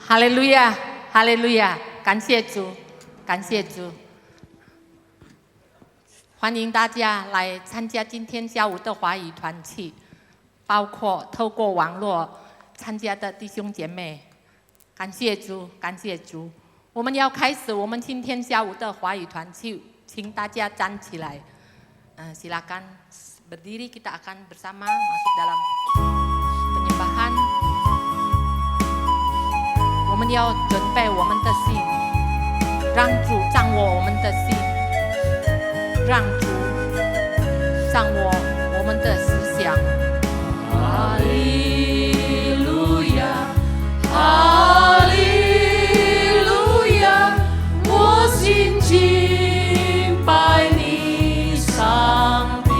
哈利路亚，哈利路亚！感谢主，感谢主！欢迎大家来参加今天下午的华语团契，包括透过网络参加的弟兄姐妹。感谢主，感谢主！我们要开始我们今天下午的华语团契，请大家站起来。Silakan berdiri, kita akan bersama masuk dalam penyembahan。我们要准备我们的心，让主掌握我们的心，让主掌握我们的思想。哈利路亚，哈利路亚，我心敬拜你，上帝。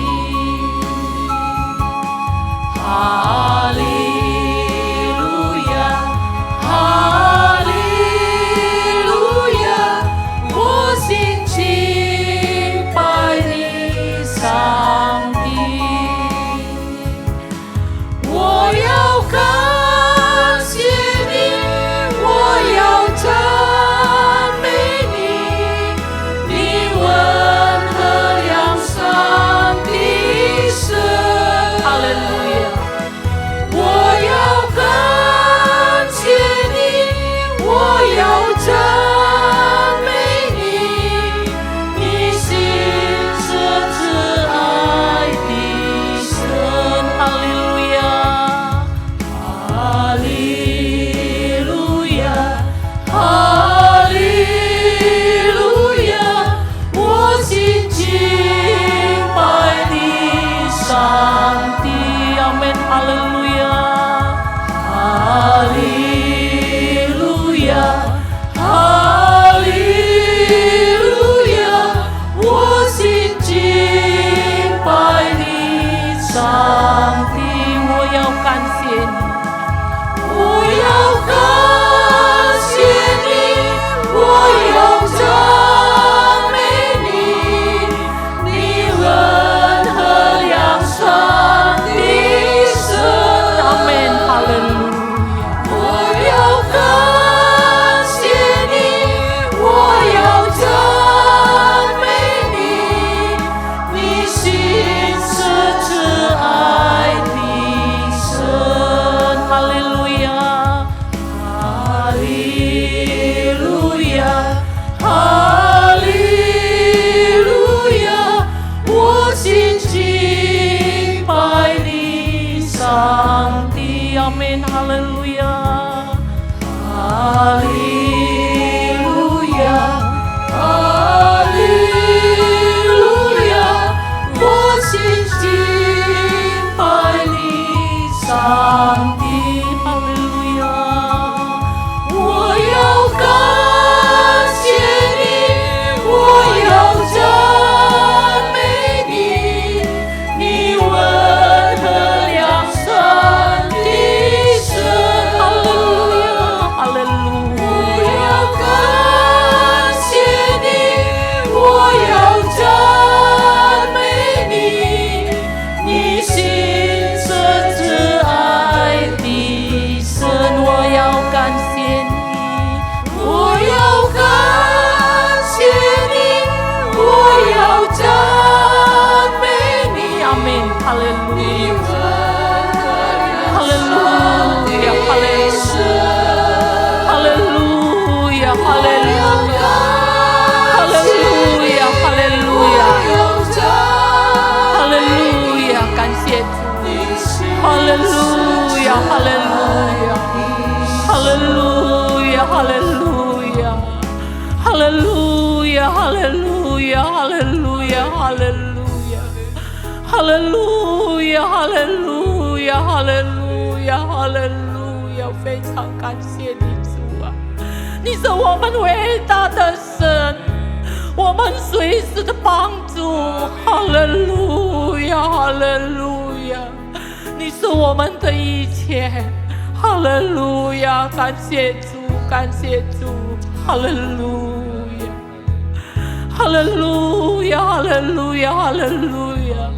哈利路亚，哈利路亚，我心敬拜你，上帝。我要感谢你，我要赞美你，你温和良善的神。哈利路亚！我要感谢你，我要赞美你，你心是慈爱的神。哈利路亚，哈利路亚，哈利路亚，我心敬拜你，上帝。阿门，哈利路亚，哈利路亚，哈利路亚，我心敬拜你，上帝。我要感谢你，我要感谢你，我要赞美你，你温和良善的神。阿门，哈利路亚。我要感谢你，我要赞美你，你心是慈爱的神。哈利路亚，哈利路亚，哈利路亚，我心敬拜你，上帝。阿门，哈利路亚，哈利路亚，哈利路亚，我心敬拜你，上帝。哈利路亚，我要感谢你，我要赞美你，你温和良善的神。哈利路亚，哈利路亚。我要感谢你，我要赞美你，你心是慈爱的神。我要感谢你，我要感谢你，我要赞美你。阿门，哈利路亚，哈利路亚，哈利路亚，哈利路亚，哈利路亚，哈利路亚，哈利路亚，哈利路亚，感谢主，哈利路亚，哈利路亚，哈利路亚，哈利路亚，哈利路亚，哈利路亚，哈利路亚，哈利路亚，哈利路亚，哈利路亚，哈利路亚，哈利路亚，非常感谢你主啊！你是我们伟大的神，我们随时的帮助。哈利路亚，哈利路亚，你是我们的一切。哈利路亚，感谢主，感谢主。哈利路亚，哈利路亚，哈利路亚，哈利路亚，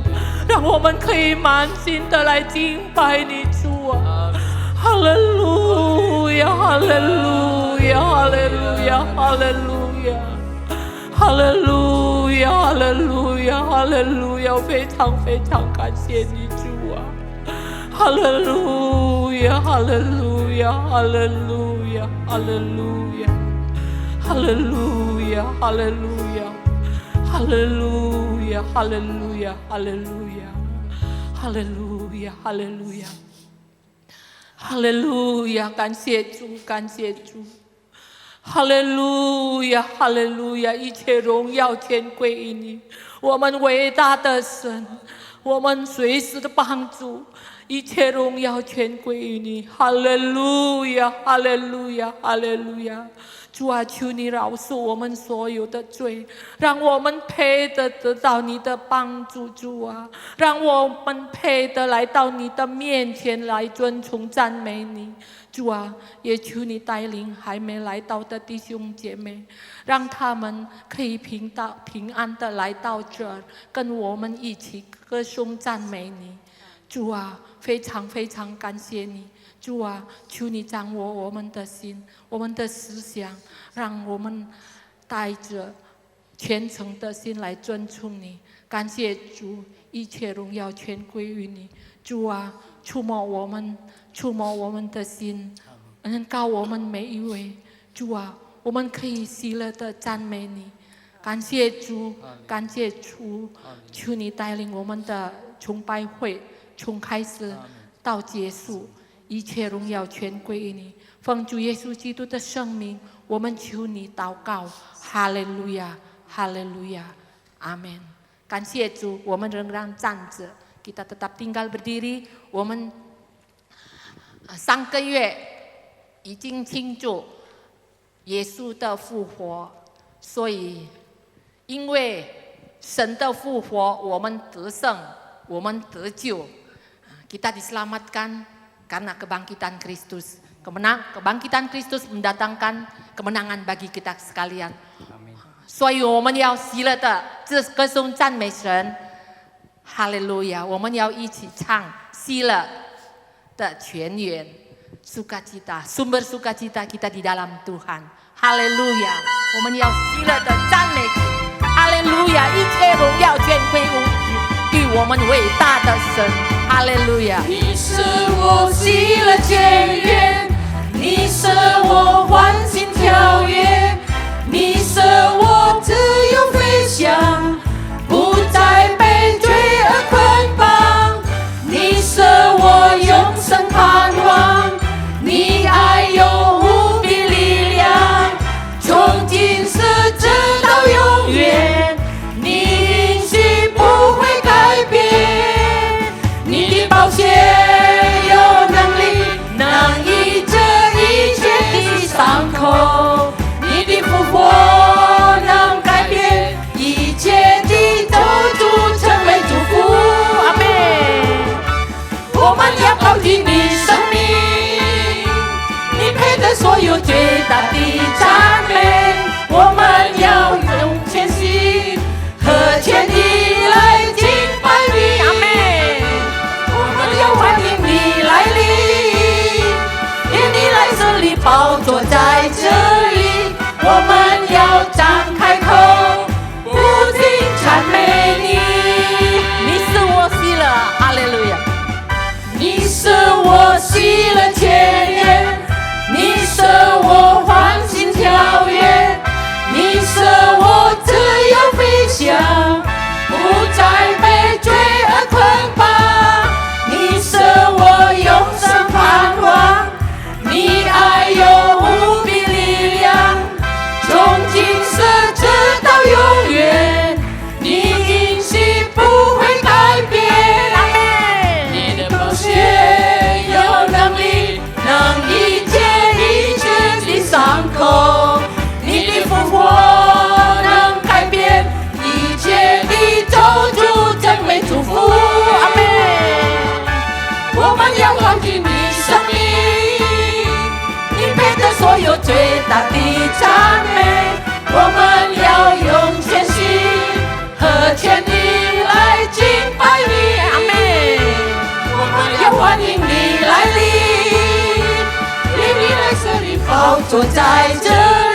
让我们可以满心的来敬拜你主啊！哈利路亚。亚，哈利路亚，哈利路亚，哈利路亚，哈利路亚，哈利路亚，哈利路亚！非常非常感谢你，主啊！哈利路亚，哈利路亚，哈利路亚，哈利路亚，哈利路亚，哈利路亚，哈利路亚，哈利路亚，哈利路亚，哈利路亚，哈利路亚。哈利路亚！感谢主，感谢主！哈利路亚，哈利路亚！一切荣耀全归于你，我们伟大的神，我们随时的帮助，一切荣耀全归于你。哈利路亚，哈利路亚，哈利路亚！主啊，求你饶恕我们所有的罪，让我们配得得到你的帮助。主啊，让我们配得来到你的面前来尊崇赞美你。主啊，也求你带领还没来到的弟兄姐妹，让他们可以平安的来到这儿，跟我们一起歌颂赞美你。主啊，非常非常感谢你。主啊，求你掌握我们的心，我们的思想，让我们带着虔诚的心来尊崇你。感谢主，一切荣耀全归于你。主啊，触摸我们的心，恩膏我们每一位。主啊，我们可以喜乐的赞美你。感谢主，感谢主，求你带领我们的崇拜会从开始到结束，一切荣耀全归于你。奉主耶稣基督的圣名，我们求你祷告。哈利路亚，哈利路亚，阿门。感谢主，我们仍然站着， kita tetap tinggal berdiri。我们3个月已经庆祝耶稣的复活，所以因为神的复活，我们得胜，我们得救。Kita diselamatkan karena kebangkitan Kristus. Kebangkitan Kristus mendatangkan kemenangan bagi kita sekalian. 所以我们要喜乐的歌颂赞美神。哈利路亚！我们要一起唱喜乐的泉源 sukacita, sumber sukacita kita di dalam Tuhan. 哈利路亚！我们要喜乐的赞美主。哈利路亚！一切荣耀全归于我们伟大的神。哈利路亚！你是我喜乐泉源，你是我欢欣跳跃，你是我自由飞翔，不再被罪恶捆绑。你是我永生盼望，你爱有无比力量，从今世直到永远，你应许不会改变，你的宝血有能力能医治一切的伤口，你坐在这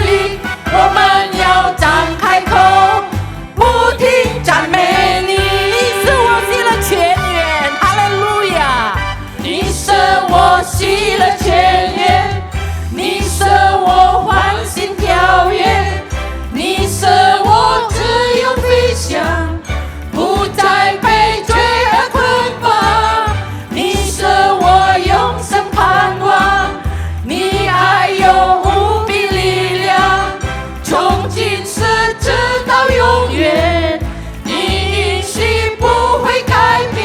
里，我们要张开口，不停赞美你。你是我喜乐泉源，哈利路亚！你是我喜乐泉源，你是我欢欣跳跃，你是我自由飞翔，不再被罪恶捆绑。你是我永生盼望，你爱有无比力量，从今世直到永远，你允许不会改变。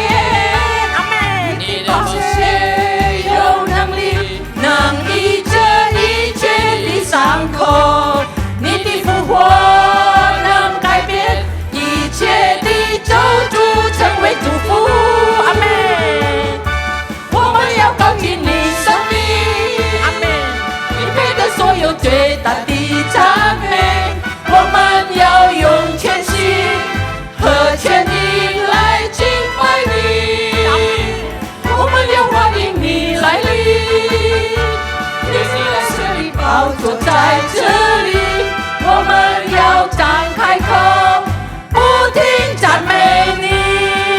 阿门。你的血有能力，能医治一切的伤口，你的复活能改变一切的咒诅，成为祝福。阿门。我们要高举你生命，阿门。你配得所有最大的赞美，我们要用全心和全意来敬拜你。我们要欢迎你来临，你在这里，宝座在这里，我们要张开口，不停赞美你。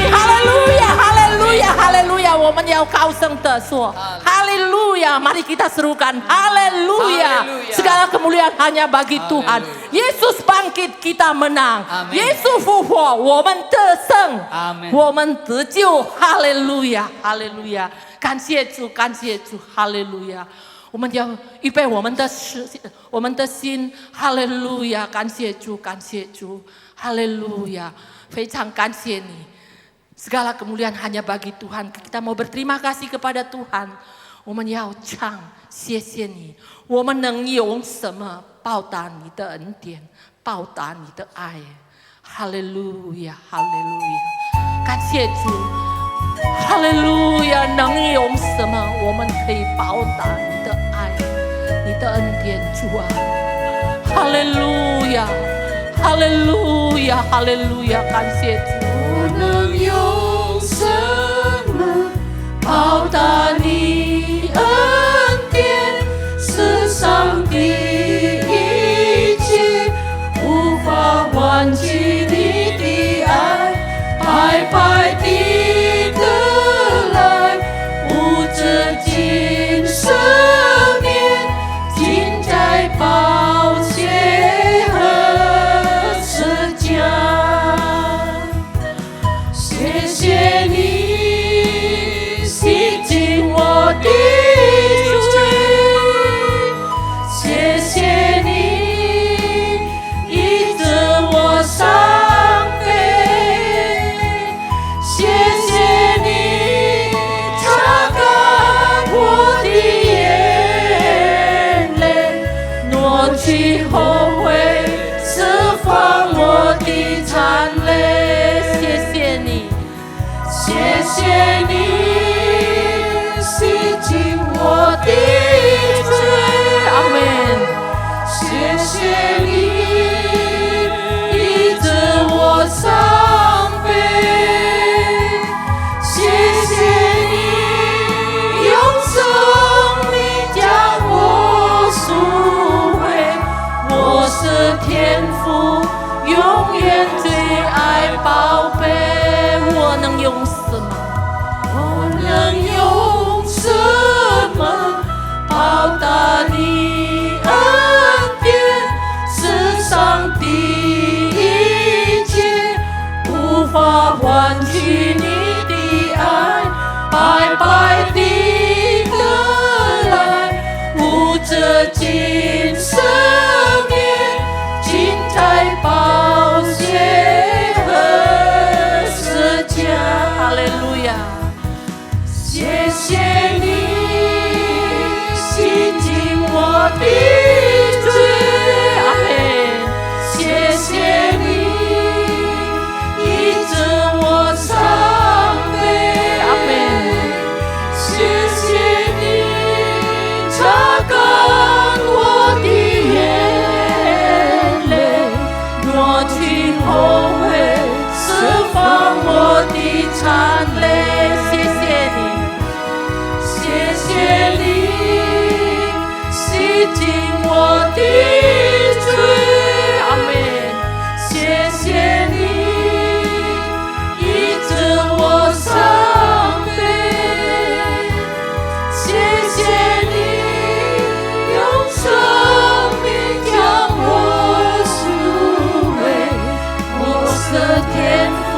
哈利路亚，哈利路亚，哈利路亚！我们要高声地说哈利路亚。Mari kita serukan haleluya. Segala kemuliaan hanya bagi Tuhan. Yesus bangkit, kita menang. Yesus 复活，我们得胜，我们得救。哈利路亚，哈利路亚！感谢主，感谢主，哈利路亚！我们要预备我们的心，哈利路亚！感谢主，感谢主，哈利路亚！非常感谢你。Segala kemuliaan hanya bagi Tuhan. Kita mau berterima kasih kepada Tuhan. 我们要唱，谢谢你。我们能用什么报答你的恩典，报答你的爱？哈利路亚，哈利路亚！感谢主，哈利路亚！能用什么我们可以报答你的爱，你的恩典，主啊！哈利路亚，哈利路亚，哈利路亚！感谢主。我能用什么报答你恩典？世上的一切无法忘记你的爱，白白地得来，无止境赦免，尽在宝血和十字架。谢谢你洗净我的罪，谢谢你医治我伤悲，谢谢你擦干我的眼泪，挪去后悔，释放我的残累。谢谢你，谢谢你洗净我的罪，阿门。谢谢你医治我伤悲，谢谢你用生命将我赎回，我是天父永远最爱宝贝。我能用什么？我能用什么报答你恩典？世上的一切无法换取你的爱，白白地得来，无止境赦免，尽在宝血和十字架。哈利路亚！谢谢你洗净我的罪，阿门。谢谢你医治我伤悲，阿门。谢谢你擦干我的眼泪，挪去后悔，释放我的残累。谢谢你，谢谢你洗净我的罪，阿门。谢谢你医治我伤悲，谢谢你用生命将我赎回，我的天父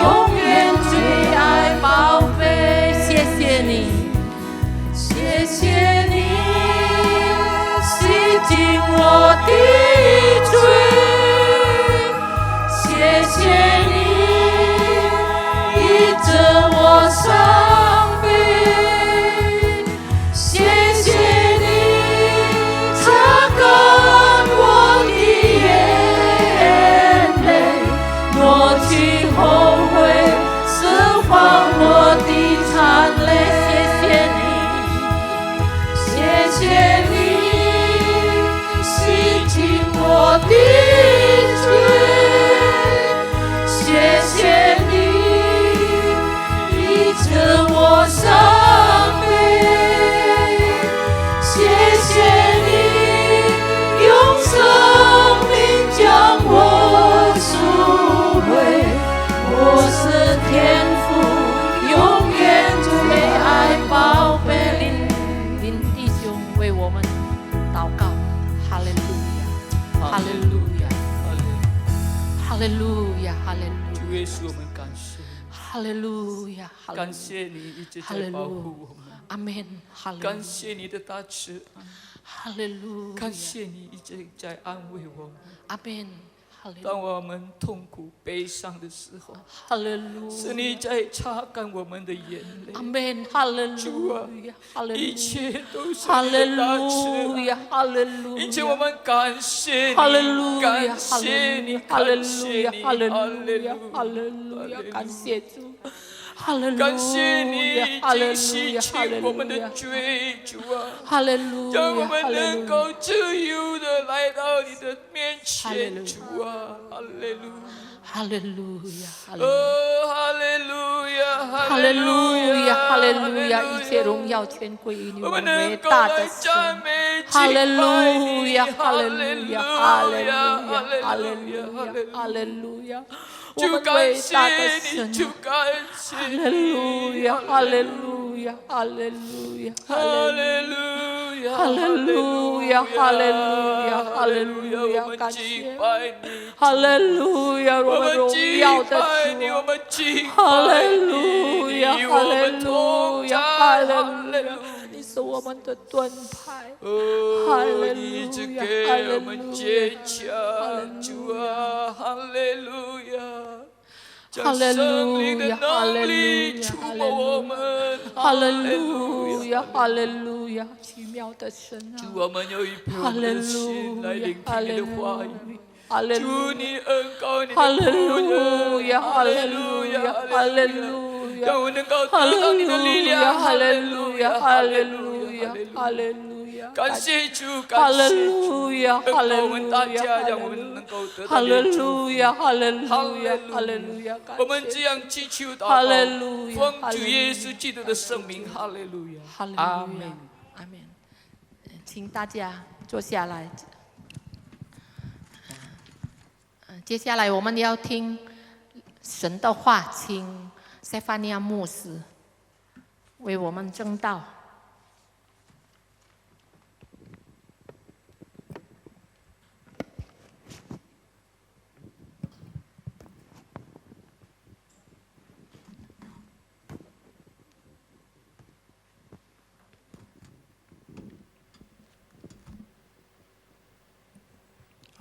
永远最爱宝贝。谢谢你，谢谢你洗净我的罪，谢谢你医治我伤悲，谢谢你擦干我的眼泪，抹去后悔，释放我的残累。谢谢你洗净我的罪，谢谢你医治我伤悲，谢谢你用生命将我赎回，我是天父永远最爱宝贝。林弟兄为我们祷告，哈利路亚，哈利路亚，哈利路亚，哈利路亚。主耶稣，我们感谢，哈利路亚，感谢你一直在保护我们，阿门，哈利路亚，感谢你的大慈爱，哈利路亚，感谢你一直在安慰我们，阿门。当我们痛苦悲伤的时候，哈利路亚，是你在擦干我们的眼泪。阿门，哈利主啊路亚，哈利路亚，一切都是哈利你的大慈路亚，哈利路亚，因此我们感谢哈利路你，亚，感谢你，哈利感路亚，谢你，哈利哈路亚，利路哈利路亚，感谢主，哈利路亚，感谢你已哈利路经洗亚，哈利净我们的路亚，罪，主啊。哈利路亚，让我们哈利能路亚，够自由的来到你的面哈利路亚前，主啊，哈利路亚，哈利路亚，哦，哈利路亚，哈利路亚，哈利路亚，一切荣耀全归于你，我们伟能够大的来赞神。美哈利路亚，哈哈利利路亚，路哈利路亚，亚，哈利哈利路亚，路亚，哈利路亚，我主们伟感谢大的你，神主感谢哈你，利路亚，哈利路亚，哈利路亚，哈利路亚，哈利路亚，哈利路亚，哈利路亚，我们感敬谢，拜你，哈利路亚，我我们荣们敬耀的拜你，主啊，我们敬哈拜利路你，亚，与哈利我们路同亚，在，哈利哈路亚利路，你是我们的盾牌。哈哦，利你一直路亚，给哈利我们路坚亚，强，主啊，哈利路亚，哈利将圣灵的路亚，哈能利力路亚，触摸我们，哈利路亚，哈利路亚，奇妙的神啊！主，我们有一颗哈利的心来路亚聆，哈利听你的话路语。亚，哈利主，路你恩高你的哈利仆路亚，人，哈利路亚，哈利路亚，让我能够哈利得到你的路力亚，量，哈利利路亚，亚，哈利路路亚，哈利路亚，感谢主，哈感利谢主，路亚，哈利恩高我们路亚，大家，哈让我利路们能够得哈利到你的祝福。路亚，哈利路亚，哈利路亚哈利路亚，感我们这谢样祈求祷哈利告，路亚，奉主哈利路亚耶稣基督的圣名，哈利路亚，哈利路亚阿门。，阿门。请大家坐下来。接下来我们要听神的话，请塞法尼亚牧师为我们证道。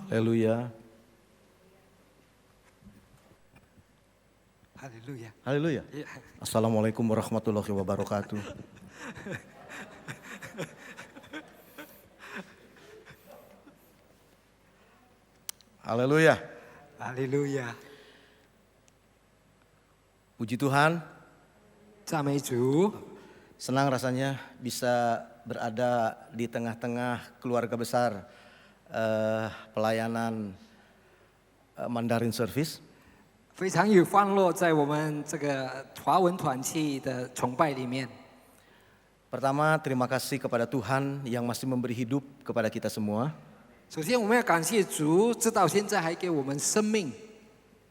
Haleluya. Haleluya. Haleluya. Ya. Assalamualaikum warahmatullahi wabarakatuh. Haleluya. Haleluya. Puji Tuhan, 赞美主， senang rasanya bisa berada di tengah-tengah keluarga besar pelayanan Mandarin Service. 非常有欢乐，在我们这个华文团契的崇拜里面。Pertama, terima kasih kepada Tuhan yang masih memberi hidup kepada kita semua. 首先，我们要感谢主，直到现在还给我们生命。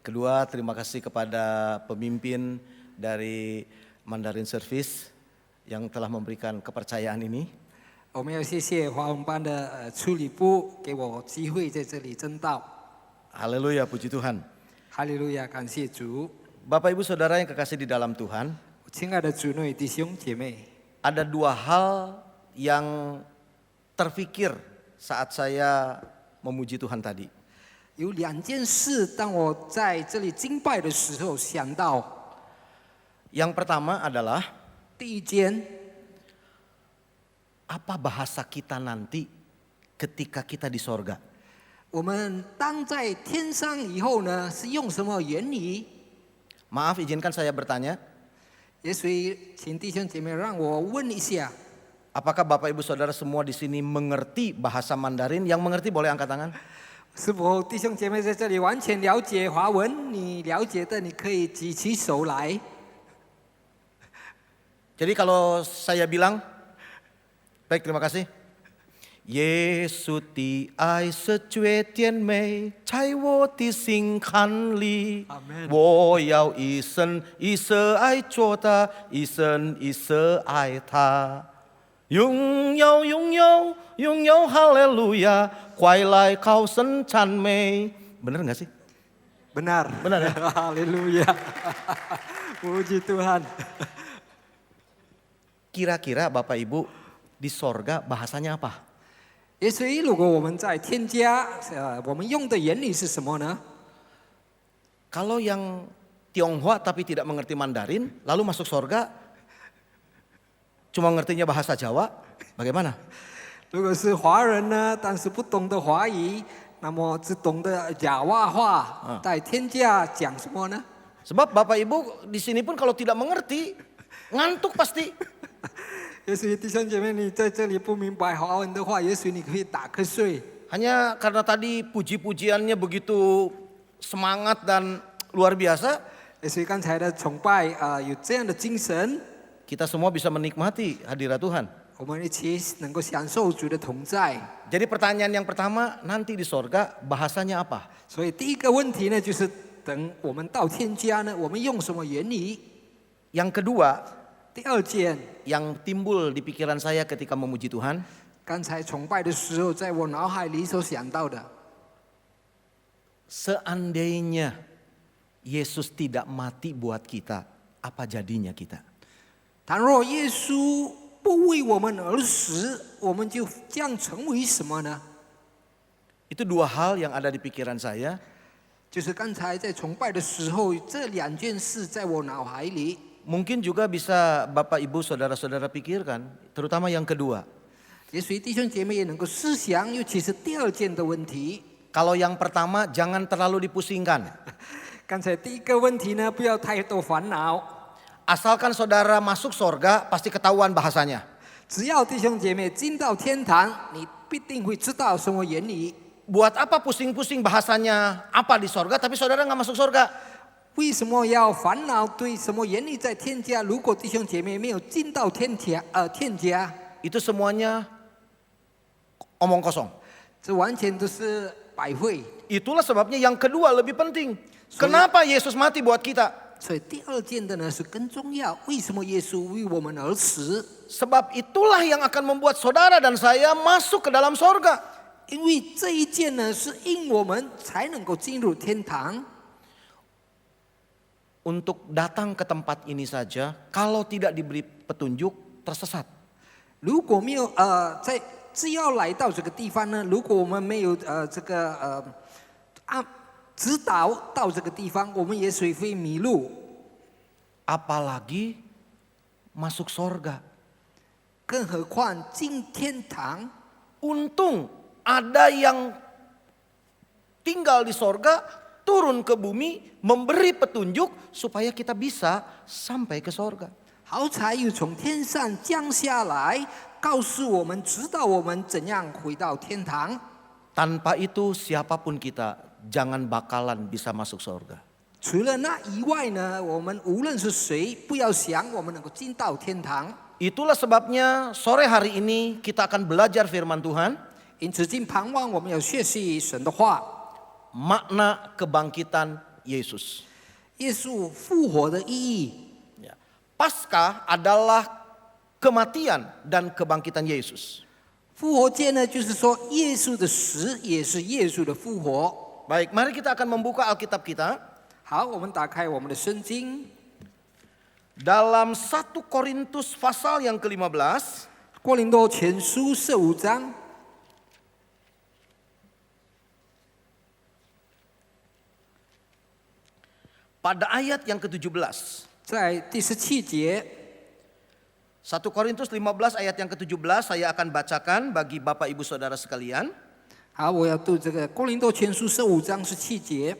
Kedua, terima kasih kepada pemimpin dari Mandarin Service yang telah memberikan kepercayaan ini. 我们要谢谢华文班的处理部给我机会在这里证道。 Haleluya, puji Tuhan. 哈利路亚，感谢主。 Bapak Ibu Saudara yang kekasih di dalam Tuhan, 亲爱的主内弟兄姐妹， ada dua hal yang terfikir saat saya memuji Tuhan tadi. 有两件事，当我在这里敬拜的时候想到。 Yang pertama adalah 第一件， apa bahasa kita nanti ketika kita di sorga. 我们当在天上以后呢，是用什么言语？ Maaf, izinkan saya bertanya, 也许请弟兄姐妹让我问一下， apakah Bapak Ibu Saudara semua di sini mengerti bahasa Mandarin? Yang mengerti boleh angkat tangan. 是否弟兄姐妹在这里完全了解华文？你了解的，你可以举起手来。 Jadi kalau saya bilang, baik terima kasih. 耶稣的爱是绝甜美，在我的心坎里。 Amen 我要一生一世爱着他，一生一世爱他。拥有拥有拥有，哈利路亚！快来高声赞美。Benar nggak sih? Benar. Benar ya? Haleluya. Puji Tuhan. Kira-kira Bapak Ibu di sorga bahasanya apa? 也所以，如果我们在添加，我们用的言语是什么呢？ Kalau yang Tionghoa tapi tidak mengerti Mandarin, lalu masuk sorga, cuma ngertinya bahasa Jawa, bagaimana? 如果是华人呢，但是不懂得华语，那么只懂得雅瓦话，在天家讲什么呢？ Sebab Bapak Ibu di sini pun kalau tidak mengerti, ngantuk pasti. 也许弟兄姐妹，你在这里不明白华文的话，也许你可以打瞌睡。 Hanya karena tadi puji-pujiannya begitu semangat dan luar biasa, 也许刚才的崇拜有这样的精神， kita semua bisa menikmati hadirat Tuhan. 我们一起能够享受主的同在。 Jadi pertanyaan yang pertama, nanti di sorga bahasanya apa? 所以第一个问题呢，就是等我们到天家呢，我们用什么言语？ Yang kedua, 第二件， yang timbul di pikiran saya ketika memuji Tuhan, 刚才崇拜的时候，在我脑海里所想到的， seandainya Yesus tidak mati buat kita, apa jadinya kita? 倘若耶稣不为我们而死，我们就将成为什么呢？ Itu dua hal yang ada di pikiran saya. 就是刚才在崇拜的时候，这两件事在我脑海里。 Mungkin juga bisa Bapak Ibu Saudara-saudara pikirkan, terutama yang kedua. 也许弟兄姐妹也能够思想，尤其是第二件的问题。 Kalau yang pertama jangan terlalu dipusingkan. 刚才第一个问题呢，不要太多烦恼。 Asalkan saudara masuk sorga, pasti ketahuan bahasanya. 只要弟兄姐妹进到天堂，你必定会知道什么言语。 Buat apa pusing-pusing bahasanya apa di sorga, tapi saudara nggak masuk sorga? 为什么要烦恼对什么言语在天家？如果弟兄姐妹没有进到天家， Itu semuanya omong kosong. 这完全都是百会。 Itulah sebabnya yang kedua lebih penting. Kenapa Yesus mati buat kita? 所以第二件的呢是更重要。为什么耶稣为我们而死？ Sebab itulah yang akan membuat saudara dan saya masuk ke dalam sorga. 因为这一件呢是因我们才能够进入天堂。 Untuk datang ke tempat ini saja, kalau tidak diberi petunjuk, tersesat. 如果没有只要来到这个地方呢，如果我们没有指导到这个地方，我们也许会迷路。 Apalagi masuk sorga. 更何况进天堂。 Untung ada yang tinggal di sorga, turun ke bumi, memberi petunjuk supaya kita bisa sampai ke sorga. 好彩有从天上降下来，告诉我们，指导我们怎样回到天堂。 Tanpa itu siapapun kita jangan bakalan bisa masuk sorga. 除了那以外呢，我们无论是谁，不要想我们能够进到天堂。Itulah sebabnya sore hari ini kita akan belajar firman Tuhan, 因此，今盼望我们要学习神的话， makna kebangkitan Yesus. 耶稣复活的意义。 Ya. Paskah adalah kematian dan kebangkitan Yesus. 复活节呢，就是说耶稣的死也是耶稣的复活。 Baik, mari kita akan membuka Alkitab kita 好，我们打开我们的圣经， dalam 1 Korintus pasal yang ke-15. 哥林多前书15章， Pada ayat yang ke-17. 在第17节， 1 Korintus 15 ayat yang ke-17 saya akan bacakan bagi Bapak Ibu Saudara sekalian. 好，我要读这个哥林多前书15章17节。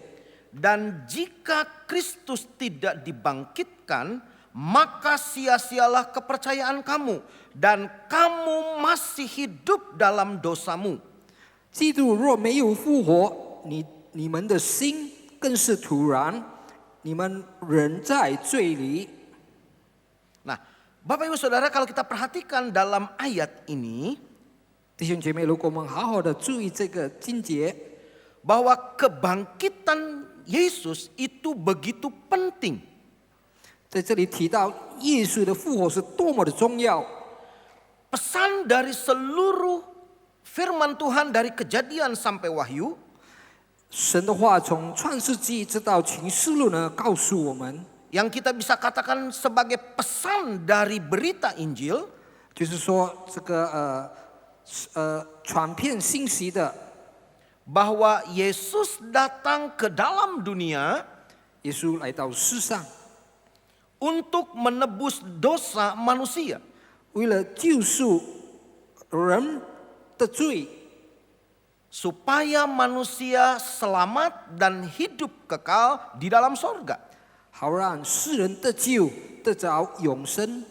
Dan jika Kristus tidak dibangkitkan, maka sia-sialah kepercayaan kamu dan kamu masih hidup dalam dosamu. 基督若没有复活，你们的心更是徒然，你们仍在罪里。 Nah, Bapak Ibu Saudara, kalau kita perhatikan dalam ayat ini 弟兄姐妹，如果我们好好的注意这个经节， bahwa kebangkitan Yesus itu begitu penting. 在这里提到耶稣的复活是多么的重要。 Pesan dari seluruh firman Tuhan dari Kejadian sampai Wahyu 神的话从创世纪直到启示录呢，告诉我们， yang kita bisa katakan sebagai pesan dari berita Injil 就是说这个传遍信息的， bahwa Yesus datang ke dalam dunia 耶稣来到世上， untuk menebus dosa manusia. 为了救赎人的罪， supaya manusia selamat dan hidup kekal di dalam sorga. 好让世人得救，得着永生。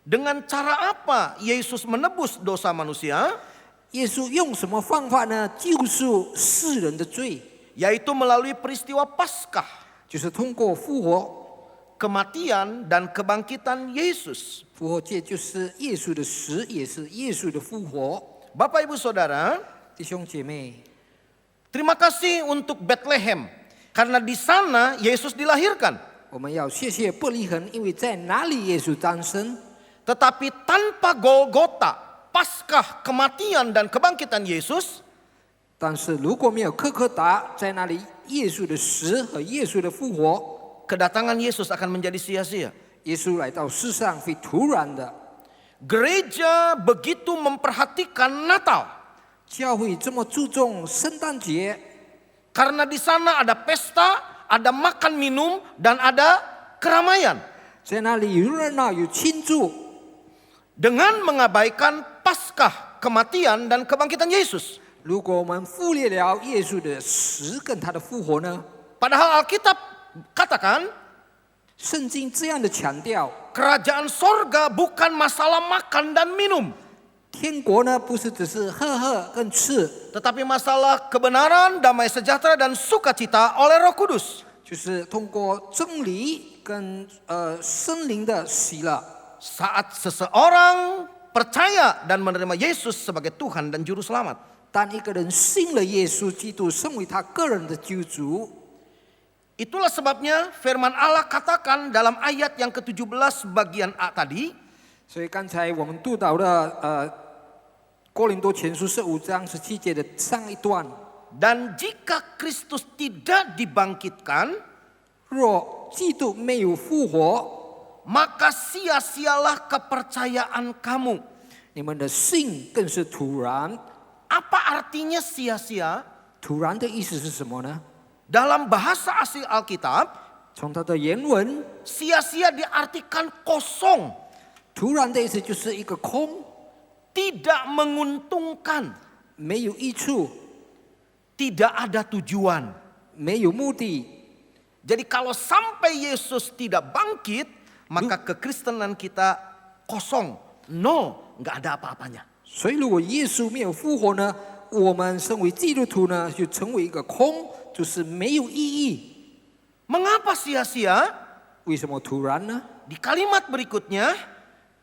Dengan cara apa Yesus menebus dosa manusia? 耶稣用什么方法呢？救赎世人的罪， Yaitu melalui peristiwa Paskah, 就是通过复活。 kematian dan kebangkitan Yesus. 复活节就是耶稣的死，也是耶稣的复活。 Bapak Ibu Saudara, 弟兄姐妹， terima kasih untuk Bethlehem karena di sana Yesus dilahirkan. 我们要谢谢伯利恒，因为在哪里耶稣诞生。 Tetapi tanpa Golgota, Paskah, kematian dan kebangkitan Yesus, 但是如果没有科科达，在那里耶稣的死和耶稣的复活， kedatangan Yesus akan menjadi sia-sia. 耶稣来到世上会突然的。 Gereja begitu memperhatikan Natal 教会这么注重圣诞节， karena di sana ada pesta, ada makan minum dan ada keramaian. 在那里有热闹有庆祝， Dengan mengabaikan Paskah, kematian dan kebangkitan Yesus. 如果我们忽略了耶稣的死跟他的复活呢？ Padahal Alkitab katakan 圣经这样的强调， kerajaan sorga bukan masalah makan dan minum, 天国呢不是只是喝喝跟吃， tetapi masalah kebenaran, damai sejahtera dan sukacita oleh Roh Kudus. 就是通过真理跟圣灵的喜乐。 Saat seseorang percaya dan menerima Yesus sebagai Tuhan dan Juru Selamat. 当一个人信了耶稣基督，成为他个人的救主， Itulah sebabnya firman Allah katakan dalam ayat yang ke-17 bagian A tadi, 所以刚才我们读到了哥林多前书15章17节的上一段， dan jika Kristus tidak dibangkitkan, 若基督没有复活， maka sia-sialah kepercayaan kamu. 你们的信更是突然。 Apa artinya sia-sia? 突然的意思是什么呢？ Dalam bahasa asli Alkitab, 从它的原文， sia-sia diartikan kosong, 突然的意思就是一个空， tidak menguntungkan, 没有益处， tidak ada tujuan. 没有目的。 Jadi kalau sampai Yesus tidak bangkit, maka kekristenan kita kosong, nol, nggak ada apa-apanya. 所以，如果耶稣没有复活呢，我们身为基督徒呢，就成为一个空，就是没有意义。 Mengapa sia-sia? 为什么突然呢？ Di kalimat berikutnya,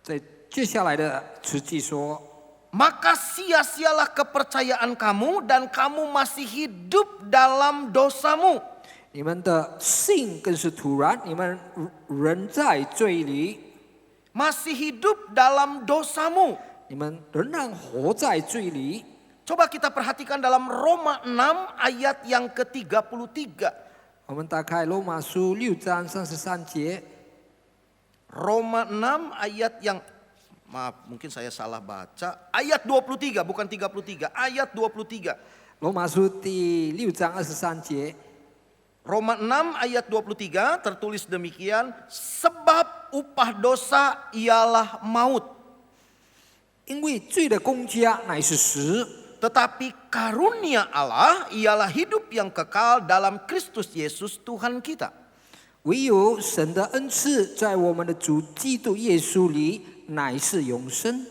在接下来的词句说， maka sia-sialah kepercayaan kamu dan kamu masih hidup dalam dosamu. 你们的信更是突然，你们人在罪里， Masih hidup dalam dosamu. 你们仍然活在罪里。 Coba kita perhatikan dalam Roma 6 ayat yang ke-33. 我们打开罗马书6章33节， Roma 6 ayat yang, maaf mungkin saya salah baca, ayat 23 bukan 33, ayat 23. 罗马书第6章23节， Roma 6 ayat 23 tertulis demikian, sebab upah dosa ialah maut, 因为罪的工价乃是死， tetapi karunia Allah ialah hidup yang kekal dalam Kristus Yesus Tuhan kita. 唯有神的恩赐在我们的主基督耶稣里乃是永生。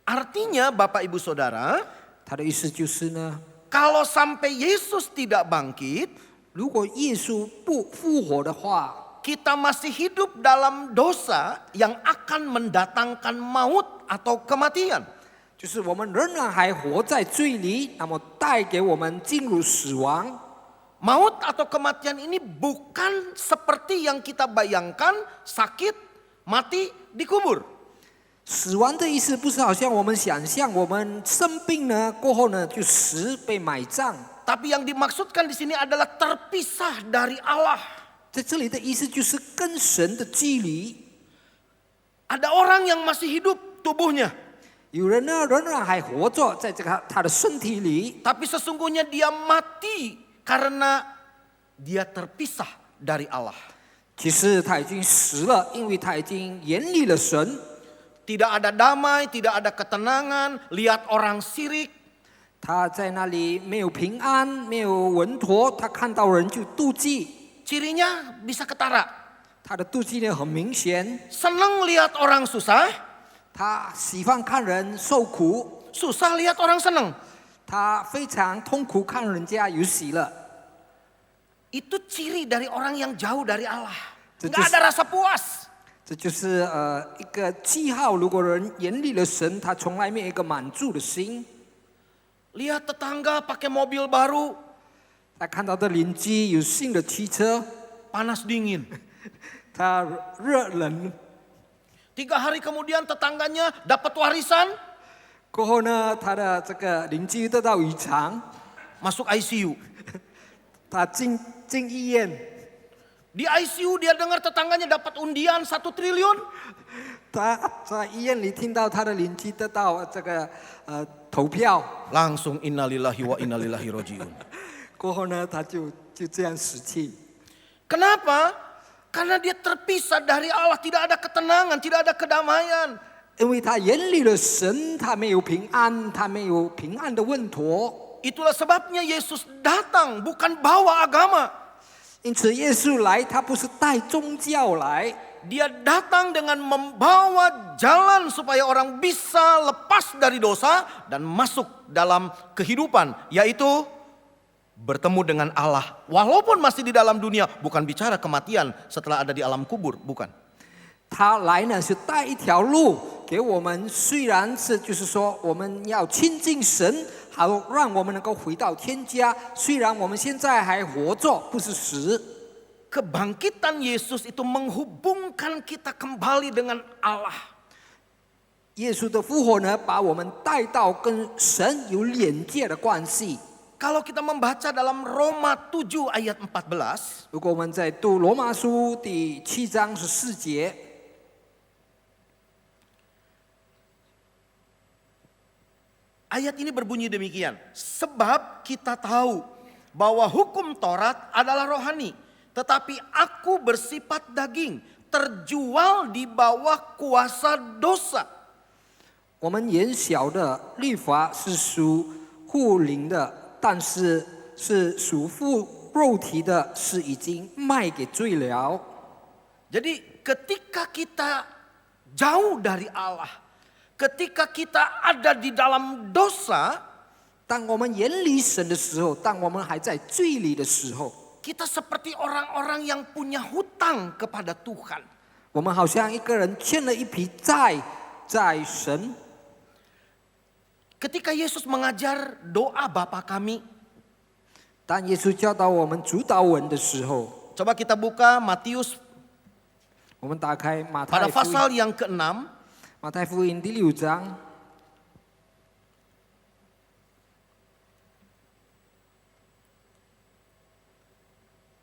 Artinya Bapak Ibu Saudara, 他的意思就是呢， kalau sampai Yesus tidak bangkit, 如果耶稣不复活的话， kita masih hidup dalam dosa yang akan mendatangkan maut atau kematian. 就是我们仍然还活在罪里，那么带给我们进入死亡。 Maut atau kematian ini bukan seperti yang kita bayangkan, sakit, mati, dikubur. 死亡的意思不是好像我们想象，我们生病呢过后呢就死被埋葬。 Tapi yang dimaksudkan di sini adalah terpisah dari Allah. 在这里的意思就是跟神的距离。 Ada orang yang masih hidup tubuhnya, 有人呢仍然还活着在这个他的身体里， tapi sesungguhnya dia mati karena dia terpisah dari Allah. 其实他已经死了，因为他已经远离了神。 Tidak ada damai, tidak ada ketenangan, lihat orang sirik. 他在那里没有平安，没有稳妥，他看到人就妒忌， Cirinya bisa ketara. 他的妒忌呢很明显。 Senang lihat orang susah, 他喜欢看人受苦， susah lihat orang senang. 他非常痛苦看人家有喜乐。 Itu ciri dari orang yang jauh dari Allah. Itu Nggak ada rasa puas. 这就是一个记号。如果人远离了神，他从来没有一个满足的心。 Lihat tetangga pakai mobil baru, 他看到的邻居有新的汽车， panas dingin. 他热冷。 3 hari kemudian tetangganya dapat warisan, 过后呢，他的这个邻居得到遗产， masuk ICU. 他进医院。 Di ICU dia dengar tetangganya dapat undian 1 triliun. 他在医院里听到他的邻居得到这个投票， Langsung innalillahi wa innalillahi rojiun. 过后呢，他就这样死去。 Kenapa? Karena dia terpisah dari Allah, tidak ada ketenangan, tidak ada kedamaian. 因为他远离了神，他没有平安，他没有平安的稳妥。 Itulah sebabnya Yesus datang bukan bawa agama. 因此，耶稣来，他不是带宗教来， Dia datang dengan membawa jalan supaya orang bisa lepas dari dosa dan masuk dalam kehidupan, yaitu bertemu dengan Allah. Walaupun masih di dalam dunia, bukan bicara kematian setelah ada di alam kubur, bukan. 他来呢是带一条路给我们，虽然是就是说我们要亲近神，好让我们能够回到天家。虽然我们现在还活着，不是死。 Kebangkitan Yesus itu menghubungkan kita kembali dengan Allah. 耶稣的复活呢，把我们带到跟神有连接的关系。 Kalau kita membaca dalam Roma 7 ayat 14, 如果我们在读罗马书第7章14节， ayat ini berbunyi demikian. Sebab kita tahu bahwa hukum Taurat adalah rohani, tetapi aku bersifat daging, terjual di bawah kuasa dosa. 我们原晓得律法是属乎灵的，但是是属乎肉体的，是已经卖给罪了。 Jadi ketika kita jauh dari Allah, ketika kita ada di dalam dosa, 当我们远离神的时候，当我们还在罪里的时候， kita seperti orang-orang yang punya hutang kepada Tuhan. 我们好像一个人欠了一笔债在神。 Ketika Yesus mengajar doa Bapa kami, 当耶稣教导我们主祷文的时候， coba kita buka Matius 我们打开马 pada 太福音， pasal yang ke-6, 马太福音第6章，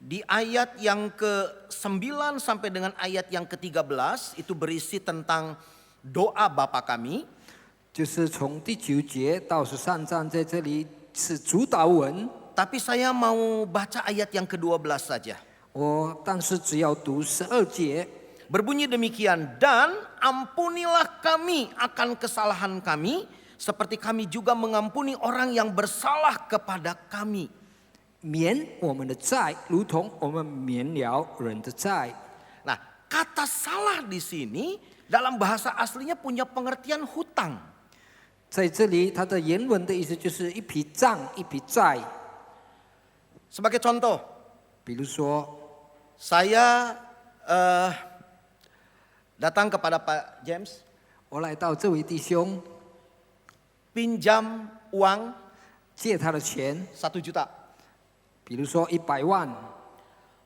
di ayat yang ke-9 sampai dengan ayat yang ke-13 itu berisi tentang doa Bapa kami. 就是从第9节到13章，在这里是主祷文。 Tapi saya mau baca ayat yang ke-12 saja. 但是只要读12节， Berbunyi demikian, dan ampunilah kami akan kesalahan kami, seperti kami juga mengampuni orang yang bersalah kepada kami. 免我们的债，如同我们免了人的债。 Nah, kata salah di sini dalam bahasa aslinya punya pengertian hutang. 在这里，它的原文的意思就是一笔账、一笔债。 Sebagai contoh, 比如说， saya datang kepada Pak James, 我来到这位弟兄， pinjam uang 借他的钱， 1 juta. 比如说100万，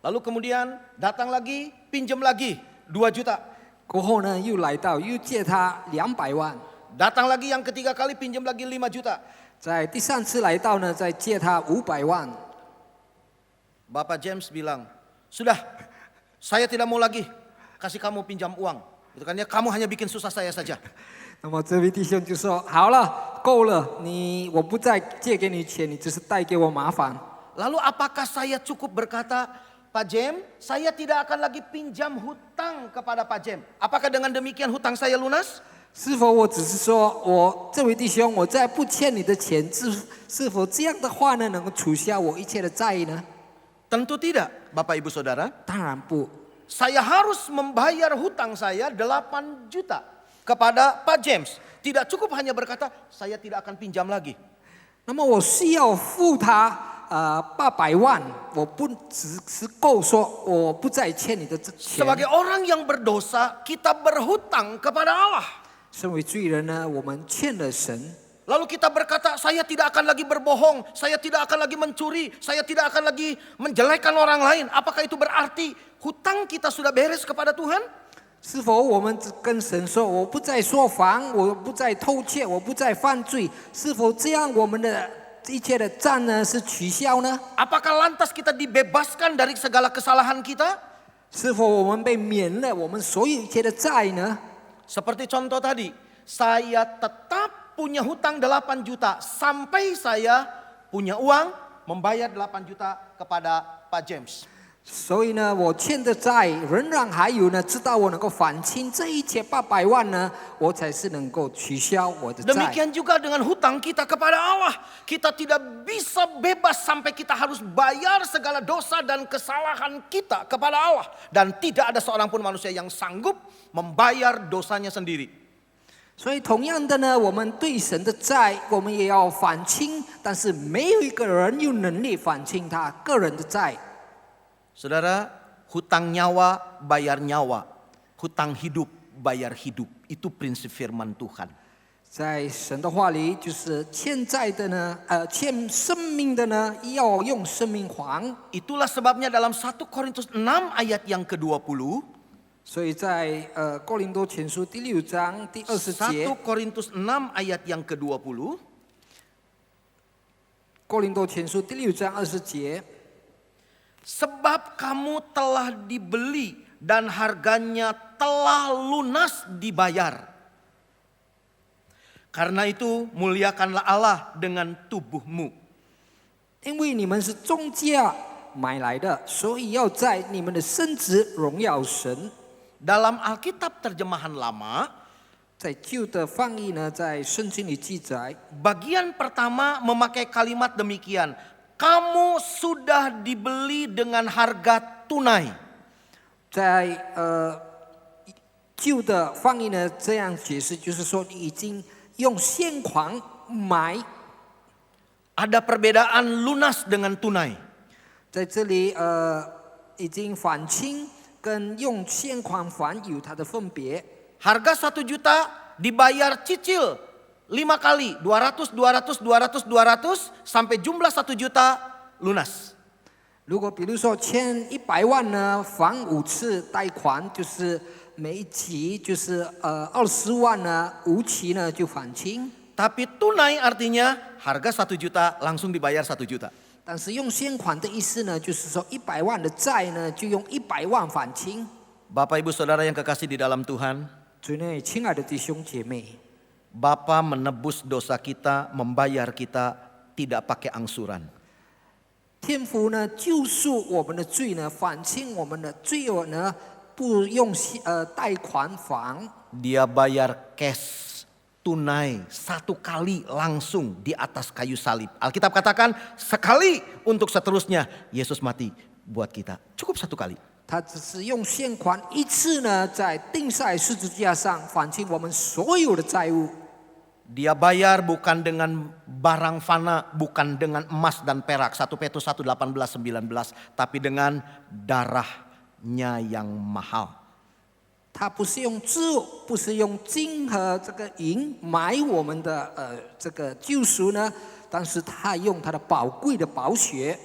Lalu kemudian datang lagi, pinjam lagi 2 juta. 过后呢又来到又借他200万， Datang lagi yang ketiga kali, pinjam lagi 5 juta. 在第3次来到呢再借他500万。 Bapak James bilang, sudah, saya tidak mau lagi kasih kamu pinjam uang. Itu kan ya, kamu hanya bikin susah saya saja. 那么这位弟兄就说：“好了，够了，我不再借给你钱，你只是带给我麻烦。” Lalu apakah saya cukup berkata, Pak James, saya tidak akan lagi pinjam hutang kepada Pak James. Apakah dengan demikian hutang saya lunas? 是否我只是说我这位弟兄，我再不欠你的钱，是否这样的话呢，能够取消我一切的债呢？ Tentu tidak, Bapak Ibu Saudara. 当然不， Saya harus membayar hutang saya 8 juta kepada Pak James. Tidak cukup hanya berkata, saya tidak akan pinjam lagi. 那么我需要付他800万，我不只是够说我不再欠你的钱。 Sebagai orang yang berdosa, kita berhutang kepada Allah. 身为罪人呢，我们欠了神。 Lalu kita berkata, saya tidak akan lagi berbohong, saya tidak akan lagi mencuri, saya tidak akan lagi menjelekkan orang lain. Apakah itu berarti hutang kita sudah beres kepada Tuhan? 是否我们跟神说，我不再说谎，我不再偷窃，我不再犯罪？是否这样我们的一切的债呢是取消呢？ Apakah lantas kita dibebaskan dari segala kesalahan kita? 是否我们被免了我们所有一切的债呢？ Seperti contoh tadi, saya tetap punya hutang 8 juta sampai saya punya uang membayar 8 juta kepada Pak James. 所以呢，我欠的债仍然还有呢，直到我能够还清这一切800万呢，我才是能够取消我的债。 Demikian juga dengan hutang kita kepada Allah. Kita tidak bisa bebas sampai kita harus bayar segala dosa dan kesalahan kita kepada Allah. Dan tidak ada seorang pun manusia yang sanggup membayar dosanya sendiri. 所以同样的呢，我们对神的债，我们也要还清，但是没有一个人有能力还清他个人的债。 Saudara, hutang nyawa bayar nyawa, hutang hidup bayar hidup. Itu prinsip firman Tuhan. 在神的话里，就是欠债的呢，欠生命的呢，要用生命还。 Itulah sebabnya dalam 1 Korintus 6 ayat yang ke-20, 所以在哥林多前书第6章第20节， 1 Korintus 6 ayat yang ke-20, 哥林多前书第6章20节。 sebab kamu telah dibeli dan harganya telah lunas dibayar. Karena itu muliakanlah Allah dengan tubuhmu. 因为你们是重价买来的，所以要在你们的身子荣耀神。 Dalam Alkitab terjemahan lama, 在旧的翻译呢，在圣经里记载， bagian pertama memakai kalimat demikian. Kamu sudah dibeli dengan harga tunai. 在旧的翻译呢这样解释，就是说你已经用现款买。 Ada perbedaan lunas dengan tunai. 在这里已经还清跟用现款还有它的分别。 Harga 1 juta dibayar cicil 5 kali, 200, 200, 200, 200, sampai jumlah 1 juta lunas. 如果比如说欠100万呢，还5次贷款，就是每一期就是20万呢，5期呢就还清。 Tapi tunai artinya harga 1 juta langsung dibayar 1 juta. 但是用现款的意思呢，就是说100万的债呢，就用100万还清。 Bapak Ibu Saudara yang kekasih di dalam Tuhan, 主内亲爱的弟兄姐妹， Bapa menebus dosa kita, membayar kita tidak pakai angsuran. 天父呢救赎我们的罪呢，还清我们的罪恶呢，不用贷款还。 Dia bayar cash, tunai, 1 kali langsung di atas kayu salib. Alkitab katakan sekali untuk seterusnya Yesus mati buat kita. Cukup 1 kali. 他只是用现款1次呢，在钉在十字架上还清我们所有的债务。 Dia bayar bukan dengan barang fana, bukan dengan emas dan perak. 1 Petrus 1, 18, 19. Tapi dengan darahnya yang mahal. 他不是用字，不是用金和这个银买我们的这个救赎呢，但是他用他的宝贵的宝血。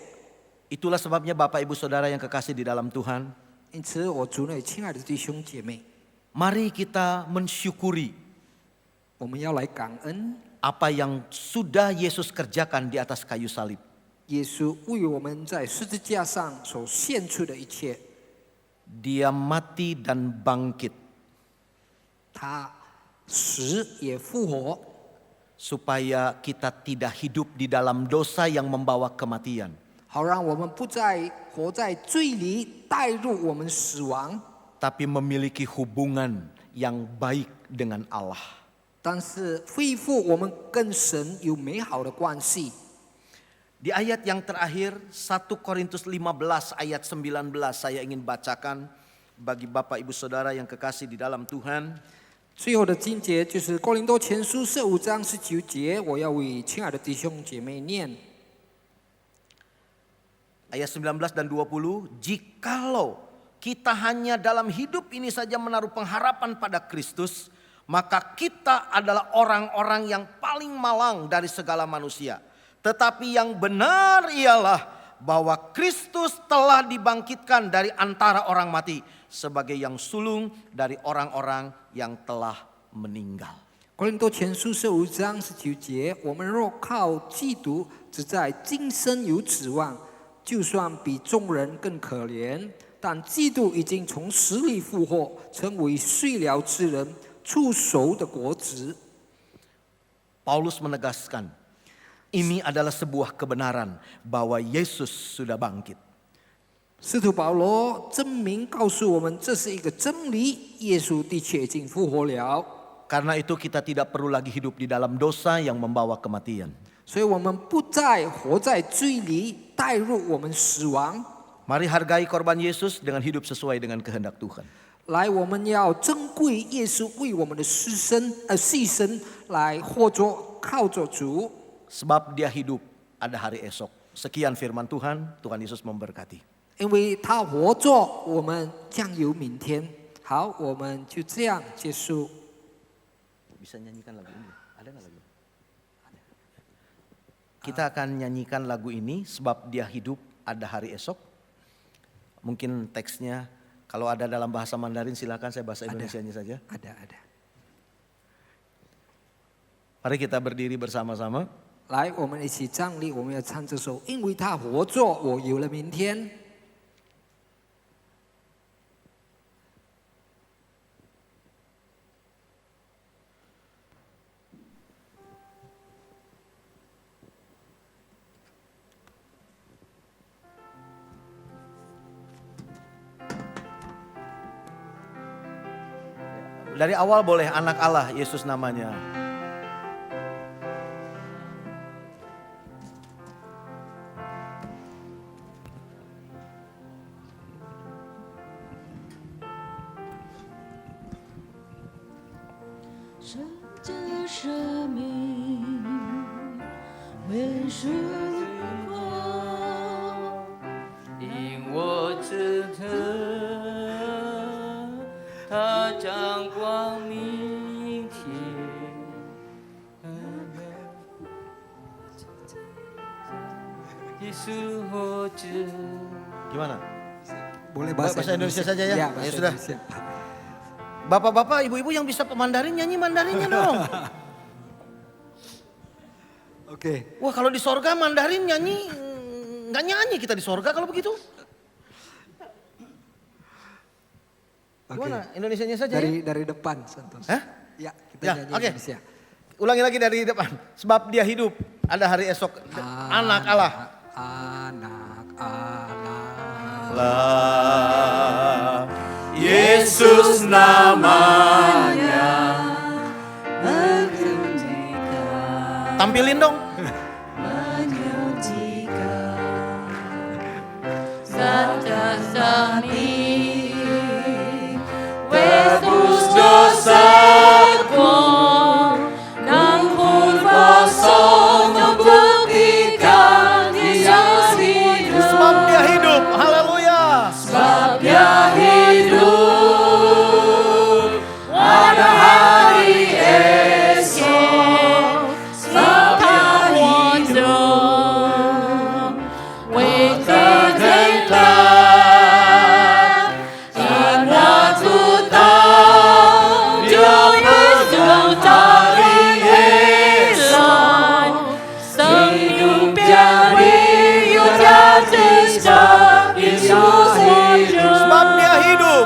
Itulah sebabnya Bapak Ibu Saudara yang kekasih di dalam Tuhan. 因此，我主内亲爱的弟兄姐妹， Mari kita mensyukuri 我们要来感恩 apa yang sudah Yesus kerjakan di atas kayu salib. 耶稣为我们在十字架上所献出的一切。 Dia mati dan bangkit 他死也复活， supaya kita tidak hidup di dalam dosa yang membawa kematian. 好让我们不再活在罪里，带入我们死亡， Tapi memiliki hubungan yang baik dengan Allah. 但是恢复我们跟神有美好的关系。 Di ayat yang terakhir 1 Korintus 15 ayat 19 saya ingin bacakan bagi Bapak Ibu Saudara yang kekasih di dalam Tuhan. 最后的经节就是哥林多前书15章19节，我要为亲爱的弟兄姐妹念。 Ayat 19 dan 20, jikalau kita hanya dalam hidup ini saja menaruh pengharapan pada Kristus, maka kita adalah orang-orang yang paling malang dari segala manusia. Tetapi yang benar ialah bahwa Kristus telah dibangkitkan dari antara orang mati sebagai yang sulung dari orang-orang yang telah meninggal. 哥林多前书15章19节，我们若靠基督，只在今生有指望，就算比众人更可怜，但基督已经从死里复活，成为睡了之人出熟的果子。 Paulus menegaskan, ini adalah sebuah kebenaran bahwa Yesus sudah bangkit. 使徒保罗证明告诉我们，这是一个真理，耶稣的确已经复活了。 Karena itu kita tidak perlu lagi hidup di dalam dosa yang membawa kematian. 所以我们不再活在罪里，带入我们死亡。 Mari hargai korban Yesus dengan hidup sesuai dengan kehendak Tuhan. 来，我们要珍贵耶稣为我们的牺牲，来活着靠着主。 Sebab dia hidup, ada hari esok. Sekian firman Tuhan, Tuhan Yesus memberkati. 因为他活着，我们将有明天。好，我们就这样结束。 Bisa nyanyikan lagu ini? Ada nggak lagu? Ada. Kita akan nyanyikan lagu ini sebab dia hidup, ada hari esok. Mungkin teksnya kalau ada dalam bahasa Mandarin silakan, saya bahasa Indonesianya saja. Ada. Mari kita berdiri bersama-sama. 来，我们一起站立，我们要唱这首《因为他活着，我有了明天》。 Dari awal boleh, anak Allah, Yesus namanya. suhoje. Gimana? Boleh Bahasa Indonesia saja ya? Ya, Ya sudah. Indonesia. Bapak-bapak, ibu-ibu yang bisa Mandarin nyanyi Mandarinnya dong. Oke. Wah kalau di sorga Mandarin nyanyi, nggak nyanyi kita di sorga kalau begitu. Gimana? Indonesianya saja ya? Dari depan, Santos. Hah? Ya, kita Ya, nyanyi oke. Indonesia. Ulangi lagi dari depan. Sebab dia hidup, ada hari esok. Anak Allah. Anak Allah. Lah, Yesus namanya. tampilin dong. Tebus dosaku, namun kosong membuktikan Dia hidup. Sebab dia hidup, haleluya. Sebab Dia hidup, ada hari esok. Sebab Dia hidup, waiting ingat ku tahu Dia berjuang dari esok. Senyum piari yuda testa Yesus hidup. Sebab dia hidup.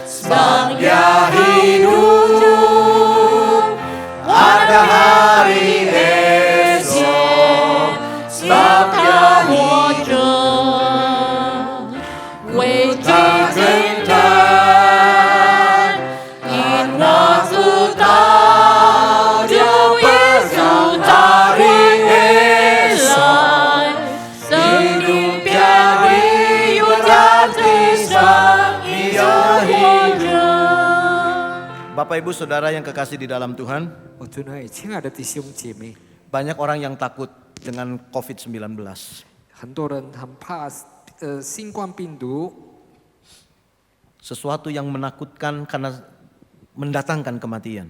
Sebab Dia hidup, ada hari esok. Sebab Dia hidup, waiting in waktu tahu Dia berjuang dari esok. Senyum piari yuda testa Yesus hidup. Bapak ibu saudara yang kekasih di dalam Tuhan. 我尊爱亲爱的弟兄姐妹， Banyak orang yang takut dengan COVID-19. 很多人很怕新冠病毒， Sesuatu yang menakutkan karena mendatangkan kematian.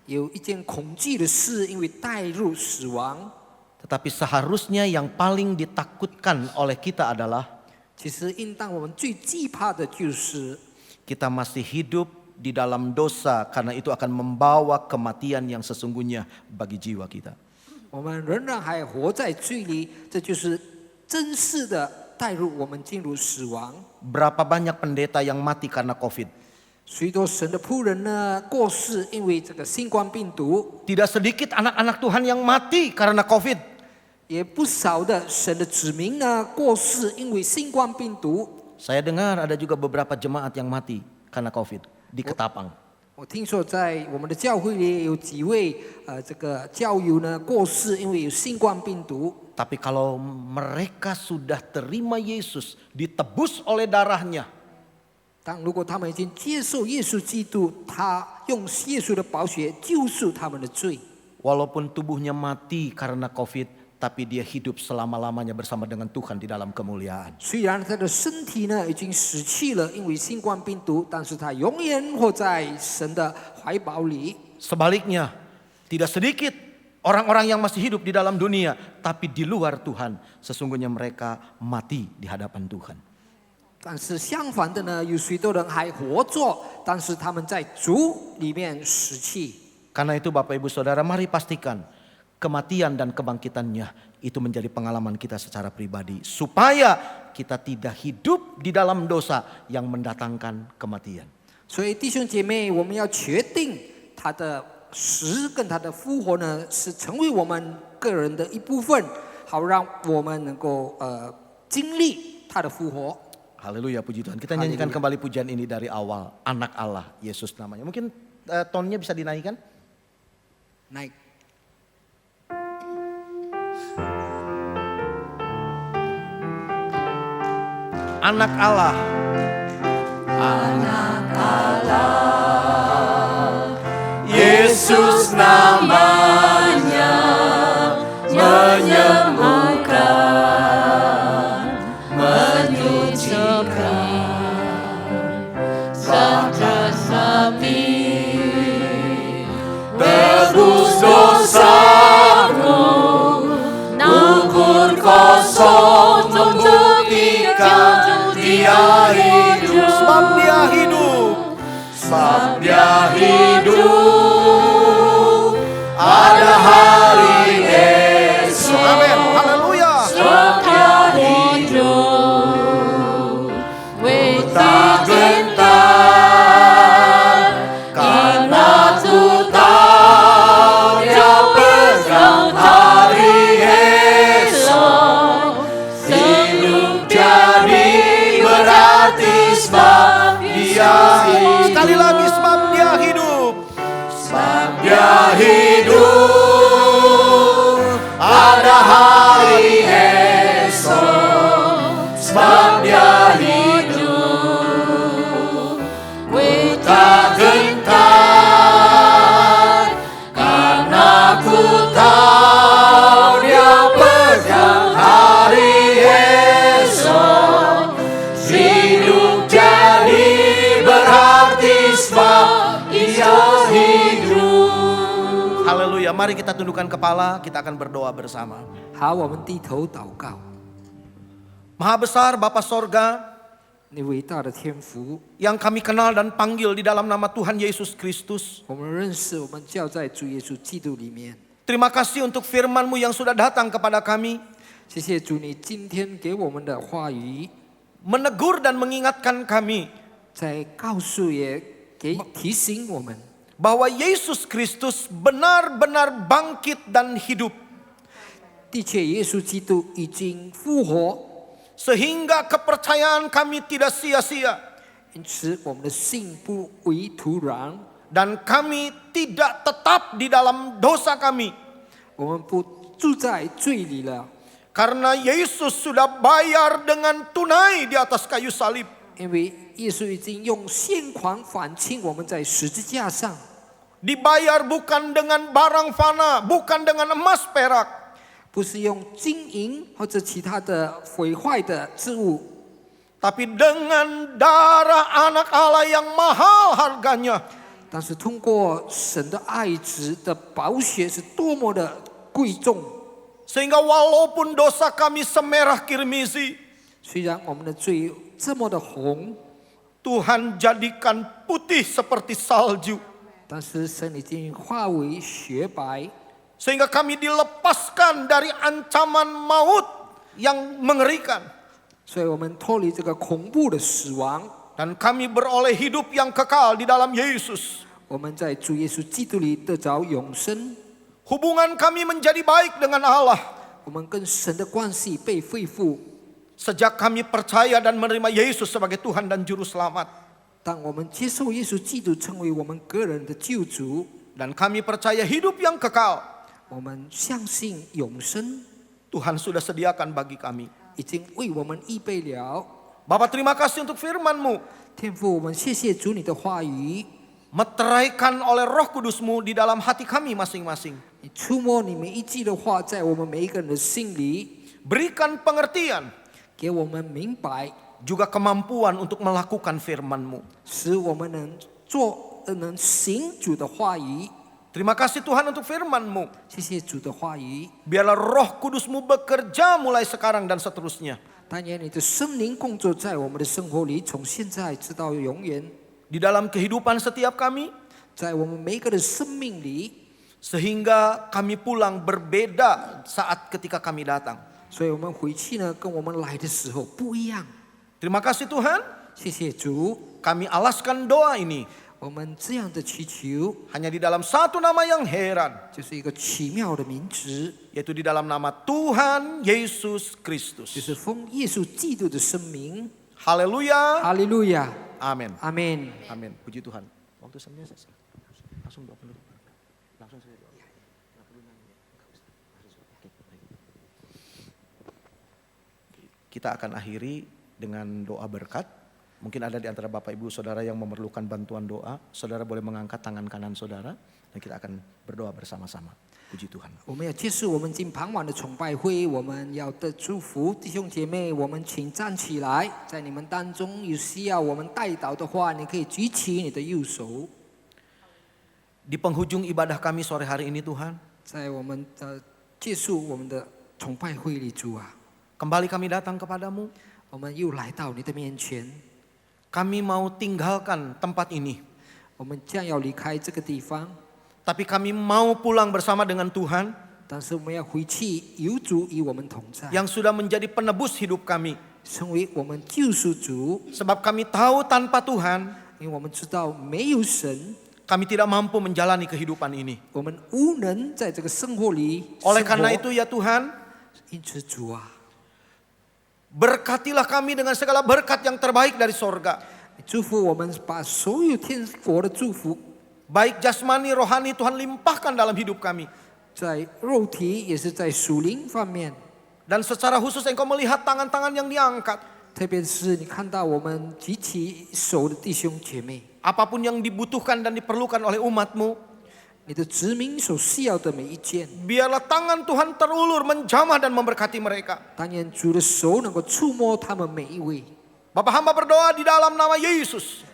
有一件恐惧的事，因为带入死亡。 Tetapi seharusnya yang paling ditakutkan oleh kita adalah 其实应当我们最惧怕的就是 kita masih hidup di dalam dosa karena itu akan membawa kematian yang sesungguhnya bagi jiwa kita. 我们仍然还活在罪里，这就是真实的带入我们进入死亡。 Berapa banyak pendeta yang mati karena COVID? 许多神的仆人呢过世，因为这个新冠病毒， Tidak sedikit anak-anak Tuhan yang mati karena COVID. 也不少的神的子民呢过世，因为新冠病毒。 Saya dengar ada juga beberapa jemaat yang mati karena COVID di Ketapang. 我听说在我们的教会里有几位这个教友呢过世，因为有新冠病毒。 Tapi kalau mereka sudah terima Yesus, ditebus oleh darahnya, 但如果他们已经接受耶稣基督，他用耶稣的宝血救赎他们的罪， walaupun tubuhnya mati karena COVID, tapi dia hidup selama-lamanya bersama dengan Tuhan di dalam kemuliaan. 虽然他的身体呢已经死去了，因为新冠病毒，但是他永远活在神的怀抱里。 Sebaliknya, tidak sedikit orang-orang yang masih hidup di dalam dunia, tapi di luar Tuhan, sesungguhnya mereka mati di hadapan Tuhan. 但是相反的呢，有许多人还活着，但是他们在主里面死去。 Karena itu Bapak Ibu Saudara, mari pastikan kematian dan kebangkitannya itu menjadi pengalaman kita secara pribadi. Supaya kita tidak hidup di dalam dosa yang mendatangkan kematian. 所以弟兄姐妹，我们要确定他的死跟他的复活呢，是成为我们个人的一部分，好让我们能够经历他的复活。 Haleluya, puji Tuhan. Kita nyanyikan kembali pujian ini dari awal. Anak Allah, Yesus namanya. Mungkin tonnya bisa dinaikkan? Naik. Anak Allah. Anak Allah, Yesus namanya, menyembuhkan, menyucikan, saja sapi, tebus dosaku, ukur kosong. hidup. Sebab Dia hidup. Sebab Dia hidup. Ada hari esok. Amin. Haleluya. Sebab Dia hidup. Tak gentar, karena ku tahu Dia pegang hari esok. Hidup jadi berarti sebab Dia hidup. Sekali lagi, sebab Dia hidup. Sebab Dia hidup. Ada hari esok. Sebab Dia hidup. Tak gentar, karena ku tahu Dia pegang hari esok. Hidup jadi berarti sebab Dia hidup. Haleluya. Mari kita tundukkan kepala, kita akan berdoa bersama. 好，我们低头祷告。 Maha besar Bapa Sorga, 你伟大的天父， yang kami kenal dan panggil di dalam nama Tuhan Yesus Kristus. 我们认识，我们叫在主耶稣基督里面。 Terima kasih untuk firman-Mu yang sudah datang kepada kami, 谢谢主，你今天给我们的话语， menegur dan mengingatkan kami 在告诉也给提醒我们， bahwa Yesus Kristus benar-benar bangkit dan hidup, 的确耶稣基督已经复活， sehingga kepercayaan kami tidak sia-sia 因此我们的信不为徒然， dan kami tidak tetap di dalam dosa kami, 我们不住在罪里了， karena Yesus sudah bayar dengan tunai di atas kayu salib. 因为耶稣已经用现款反清我们在十字架上， Dibayar bukan dengan barang fana, bukan dengan emas perak, 不是用金银或者其他的毁坏的之物， tapi dengan darah anak Allah yang mahal harganya. 但是通过神的爱子的宝血是多么的贵重， Sehingga walaupun dosa kami semerah kirmizi, 虽然我们的罪这么的红， Tuhan jadikan putih seperti salju. 但是神已经化为雪白， Sehingga kami dilepaskan dari ancaman maut yang mengerikan. 所以我们脱离这个恐怖的死亡， Dan kami beroleh hidup yang kekal di dalam Yesus. 我们在主耶稣基督里得着永生， Hubungan kami menjadi baik dengan Allah 我们跟神的关系被恢复。 sejak kami percaya dan menerima Yesus sebagai Tuhan dan Juru Selamat. 当我们接受耶稣基督成为我们个人的救主， Dan kami percaya hidup yang kekal 我们相信永生 Tuhan sudah sediakan bagi kami. 已经为我们预备了。 Bapa, terima kasih untuk firman-Mu, 天父，我们谢谢主你的话语， meteraikan oleh Roh Kudus-Mu di dalam hati kami masing-masing. 你触摸你每一句的话，在我们每一个人的心里， Berikan pengertian 给我们明白， juga kemampuan untuk melakukan firman-Mu. 使我们能做能行主的话语。 Terima kasih Tuhan untuk firman-Mu. 谢谢主的话语， Biarlah Roh Kudus-Mu bekerja mulai sekarang dan seterusnya. 但愿你的圣灵工作在我们的生活里，从现在直到永远， Di dalam kehidupan setiap kami, 在我们每一个的生命里， sehingga kami pulang berbeda saat ketika kami datang. 所以我们回去呢，跟我们来的时候不一样。 Terima kasih Tuhan, 谢谢主， kami alaskan doa ini 我们这样的祈求， hanya di dalam satu nama yang heran, 就是一个奇妙的名字， yaitu di dalam nama Tuhan Yesus 就 Kristus. 是奉耶稣基督的生命。 Haleluya. 哈利路亚， Amin. 阿门。 Amin. Puji Tuhan. Waktu sebenarnya langsung doa penutup. Langsung saja doa. Kita akan akhiri dengan doa berkat. Mungkin ada di antara Bapak Ibu Saudara yang memerlukan bantuan doa. Saudara boleh mengangkat tangan kanan saudara dan kita akan berdoa bersama-sama. Puji Tuhan. 我们要结束我们今傍晚的崇拜会，我们要的祝福弟兄姐妹，我们请站起来，在你们当中有需要我们带祷的话，你可以举起你的右手。 Di penghujung ibadah kami sore hari ini Tuhan, 在我们结束我们的崇拜会里，主啊， kembali kami datang kepadamu. 我们又来到你的面前， Kami mau tinggalkan tempat ini. 我们将要离开这个地方， Tapi kami mau pulang bersama dengan Tuhan 但是我们要回去，有主与我们同在， yang sudah menjadi penebus hidup kami. 成为我们救赎主。 Sebab kami tahu tanpa Tuhan 因为我们知道没有神， kami tidak mampu menjalani kehidupan ini. 我们无能在这个生活里 Oleh 生 karena 活。 itu ya Tuhan, 因此主啊， berkatilah kami dengan segala berkat yang terbaik dari sorga. 祝福我们，把所有天国的祝福， Baik jasmani, rohani Tuhan limpahkan dalam hidup kami. 在肉体也是在属灵方面， Dan secara khusus engkau melihat tangan-tangan yang diangkat. 特别是你看到我们举起手的弟兄姐妹， Apapun yang dibutuhkan dan diperlukan oleh umatmu, 你的子民所需要的每一件， biarlah tangan Tuhan terulur menjamah dan memberkati mereka. 但愿主的手能够触摸他们每一位。 Bapak hamba berdoa di dalam nama Yesus.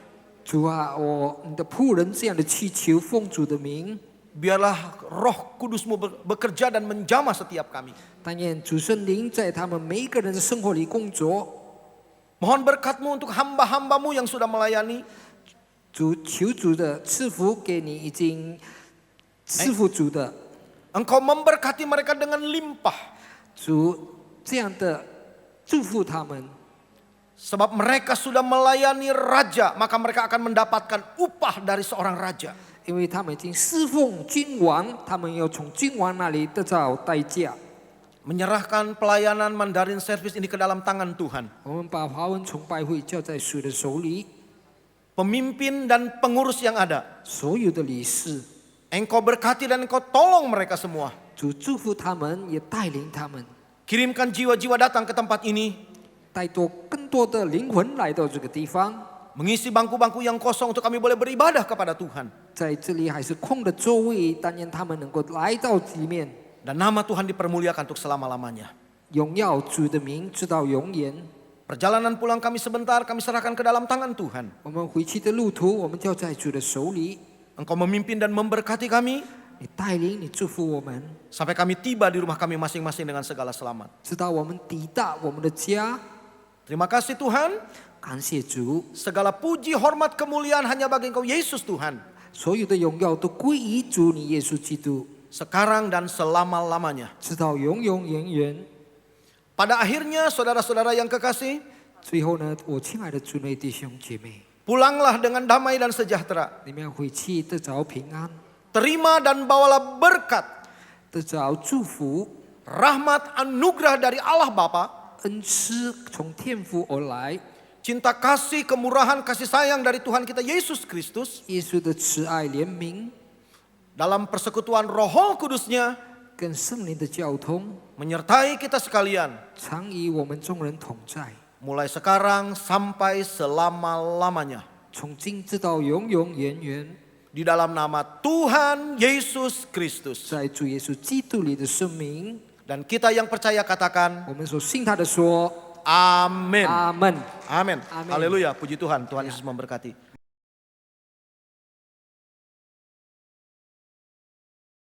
主啊，你的仆人这样的祈求，奉主的名， Biarlah roh kudusmu bekerja dan menjamah setiap kami. 但愿主圣灵在他们每一个人的生活里工作。 Mohon berkatmu untuk hamba-hambamu yang sudah melayani. 主求主的赐福给你已经赐福主的， Engkau memberkati mereka dengan limpah. 主这样的祝福他们， Sebab mereka sudah melayani raja, maka mereka akan mendapatkan upah dari seorang raja. 因为他们已经侍奉君王，他们要从君王那里得到代价。 Menyerahkan pelayanan Mandarin Service ini ke dalam tangan Tuhan. 我们把华文崇拜会交在主的手里， Pemimpin dan pengurus yang ada, 所有的理事， Engkau berkati dan Engkau tolong mereka semua. 主祝福他们，也带领他们， Kirimkan jiwa-jiwa datang ke tempat ini, 带多更多的灵魂来到这个地方。 mengisi bangku-bangku yang kosong untuk kami boleh beribadah kepada Tuhan. 在这里还是空的座位，但愿他们能够来到里面， Dan nama Tuhan dipermuliakan untuk selama-lamanya. 荣耀主的名，直到永远。 Perjalanan pulang kami sebentar, kami serahkan ke dalam tangan Tuhan. 我们回去的路途，我们交在主的手里。 Engkau memimpin dan memberkati kami, 你带领，你祝福我们， sampai kami tiba di rumah kami masing-masing dengan segala selamat. 直到我们抵达我们的家。 Terima kasih Tuhan, 感谢主， segala puji, hormat, kemuliaan hanya bagi Engkau Yesus Tuhan. 所有的荣耀都归于主你耶稣基督， Sekarang dan selama-lamanya. 直到永永远远。 Pada akhirnya saudara-saudara yang kekasih, 最后呢，我亲爱的主内弟兄姐妹， pulanglah dengan damai dan sejahtera. 你们要回去得着平安， Terima dan bawalah berkat, 得着祝福， rahmat, anugerah dari Allah Bapa, 恩赐从天父而来， cinta kasih, kemurahan, kasih sayang dari Tuhan kita Yesus Kristus, 耶稣的慈爱怜悯 dalam persekutuan Roh Kudusnya 跟圣灵的交通， menyertai kita sekalian, 常与我们众人同在， mulai sekarang sampai selama-lamanya. 从今直到永永远远， Di dalam nama Tuhan Yesus Kristus. 在主耶稣基督里的生命， Dan kita yang percaya katakan 我们所信他的说， amin. 阿门。 Amin. Amin. Haleluya, puji Tuhan. Tuhan Yesus memberkati.